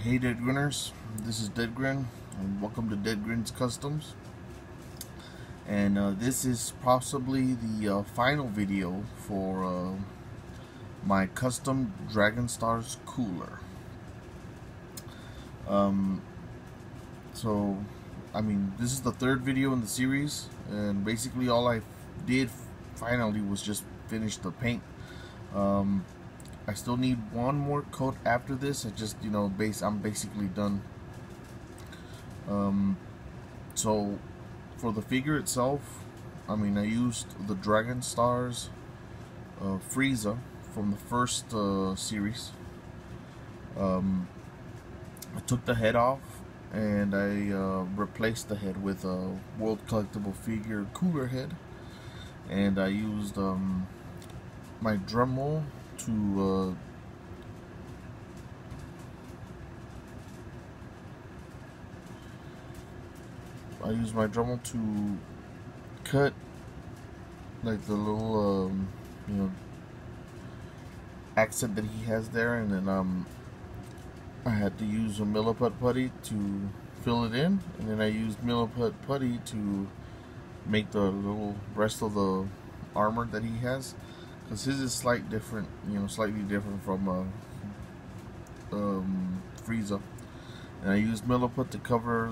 Hey Deadgrinners, this is Deadgrin, and welcome to Deadgrin's Customs. And this is possibly the final video for my custom Dragon Stars cooler. This is the third video in the series, and basically all I did finally was just finish the paint. I still need one more coat after this. I'm basically done. So for the figure itself, I used the Dragon Stars Frieza from the first series. I took the head off and I replaced the head with a World Collectible Figure cooler head, and I used my Dremel to cut like the little accent that he has there, and then I had to use a milliput putty to fill it in, and then I used milliput putty to make the little rest of the armor that he has, because his is slightly different from Frieza. And I used milliput to cover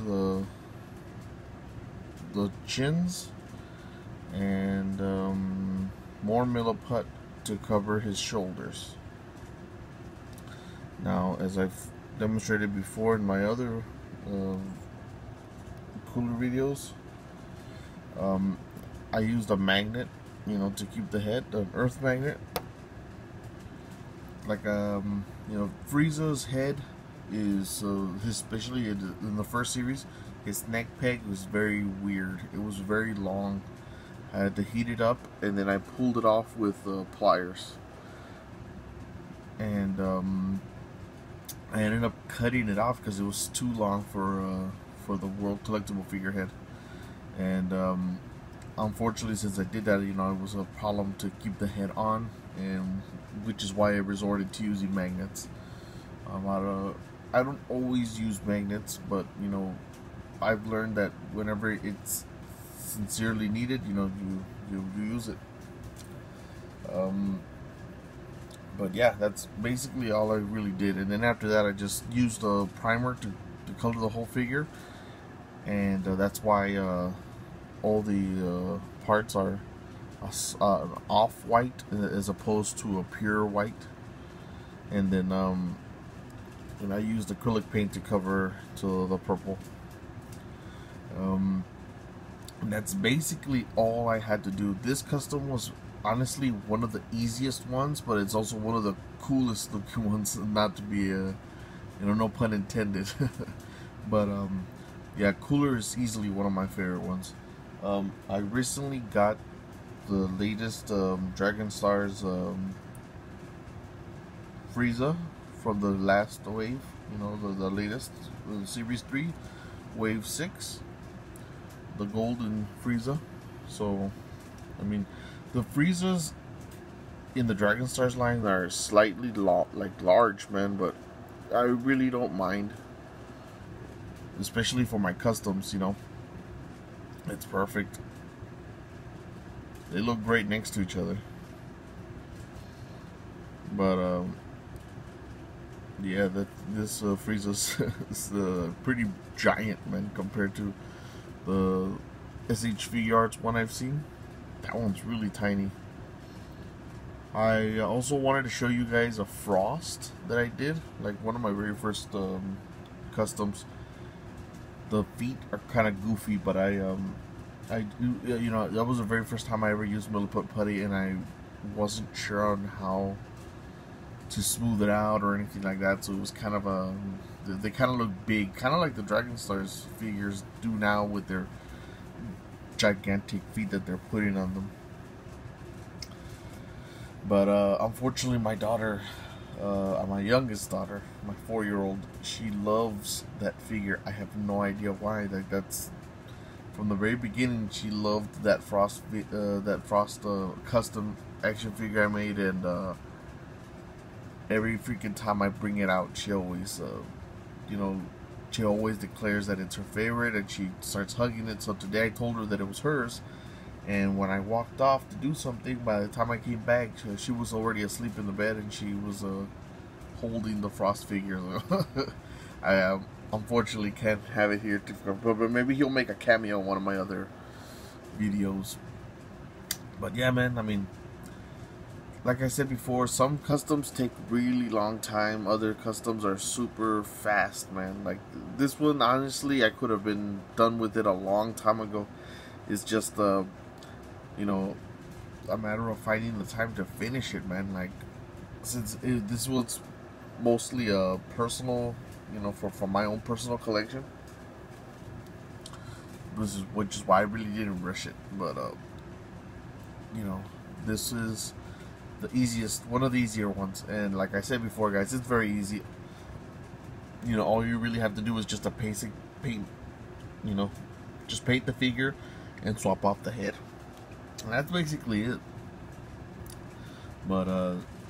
the chins, and more milliput to cover his shoulders. Now, as I've demonstrated before in my other cooler videos, I used a magnet, to keep the head, an earth magnet. Like Frieza's head is especially in the first series, his neck peg was very weird. It was very long. I had to heat it up, and then I pulled it off with pliers, and I ended up cutting it off because it was too long for the World Collectible Figurehead. And unfortunately, since I did that, it was a problem to keep the head on, and which is why I resorted to using magnets. I don't always use magnets, but I've learned that whenever it's sincerely needed, you use it. But yeah, that's basically all I really did. And then after that, I just used a primer to color the whole figure, and that's why all the parts are off-white as opposed to a pure white. And then I used acrylic paint to cover to the purple. And that's basically all I had to do. This custom was honestly one of the easiest ones, but it's also one of the coolest looking ones, not to be no pun intended. But yeah, cooler is easily one of my favorite ones. I recently got the latest Dragon Stars Frieza from the last wave, the latest Series 3 Wave 6, the golden Frieza. So the Friezas in the Dragon Stars line are slightly large, man, but I really don't mind, especially for my customs. It's perfect. They look great next to each other. But yeah, this Frieza's is pretty giant, man, compared to the SH Figuarts one I've seen. That one's really tiny. I also wanted to show you guys a Frost that I did, like one of my very first customs. The feet are kind of goofy, but that was the very first time I ever used milliput putty, and I wasn't sure on how to smooth it out or anything like that, so it was kind of they kind of look big, kind of like the Dragon Stars figures do now with their gigantic feet that they're putting on them. But unfortunately, my daughter, my youngest daughter, my 4-year-old, she loves that figure. I have no idea why. That's from the very beginning. She loved that Frost custom action figure I made, and every freaking time I bring it out, she always you know, she always declares that it's her favorite, and she starts hugging it. So today I told her that it was hers, and when I walked off to do something, by the time I came back, she was already asleep in the bed, and she was holding the Frost figure. I unfortunately can't have it here, but maybe he'll make a cameo in one of my other videos. But yeah, man, I mean, like I said before, some customs take really long time. Other customs are super fast, man. Like this one, honestly, I could have been done with it a long time ago. It's just, you know, a matter of finding the time to finish it, man. Like, since this was mostly a personal, you know, for my own personal collection, which is why I really didn't rush it. But you know, this is the easiest, one of the easier ones, and like I said before, guys, it's very easy. You know, all you really have to do is just a basic paint. You know, just paint the figure and swap off the head, and that's basically it. But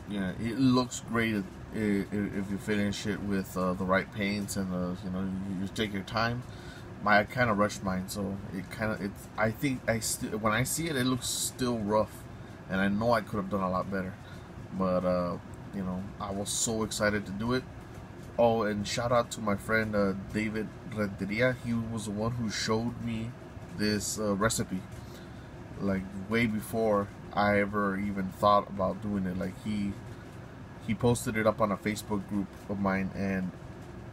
yeah, it looks great if you finish it with the right paints, and you know, you take your time. I kind of rushed mine, so I think when I see it, it looks still rough, and I know I could have done a lot better. But you know, I was so excited to do it. Oh, and shout out to my friend David Renteria. He was the one who showed me this recipe, like way before I ever even thought about doing it. Like he posted it up on a Facebook group of mine, and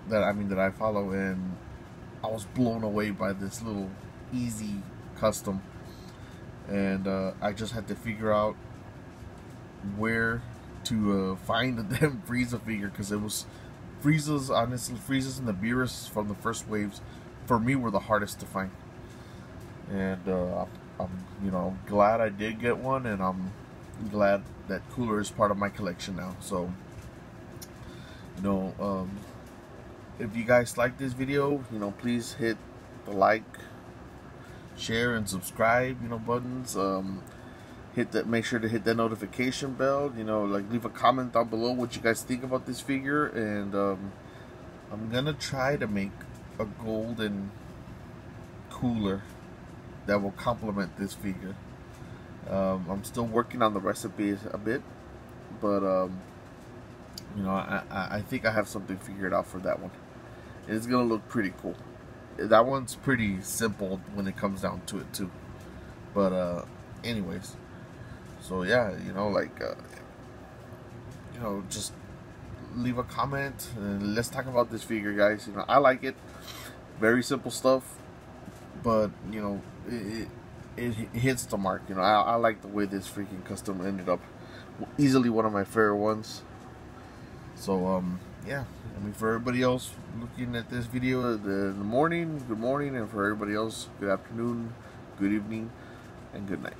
that I follow, and I was blown away by this little easy custom. And I just had to figure out where to find the damn Frieza figure, because it was Frieza's and the Beerus from the first waves for me were the hardest to find. And I'm glad I did get one, and I'm glad that Cooler is part of my collection now. So if you guys like this video, please hit the like, share, and subscribe buttons. Make sure to hit that notification bell. Leave a comment down below what you guys think about this figure, and I'm gonna try to make a golden Cooler that will complement this figure. I'm still working on the recipes a bit, but I think I have something figured out for that one. It's gonna look pretty cool. That one's pretty simple when it comes down to it too. But anyways, so yeah, just leave a comment and let's talk about this figure, guys. I like it. Very simple stuff, but it hits the mark. I like the way this freaking custom ended up. Easily one of my favorite ones. So yeah, for everybody else looking at this video in the morning, good morning, and for everybody else, good afternoon, good evening, and good night.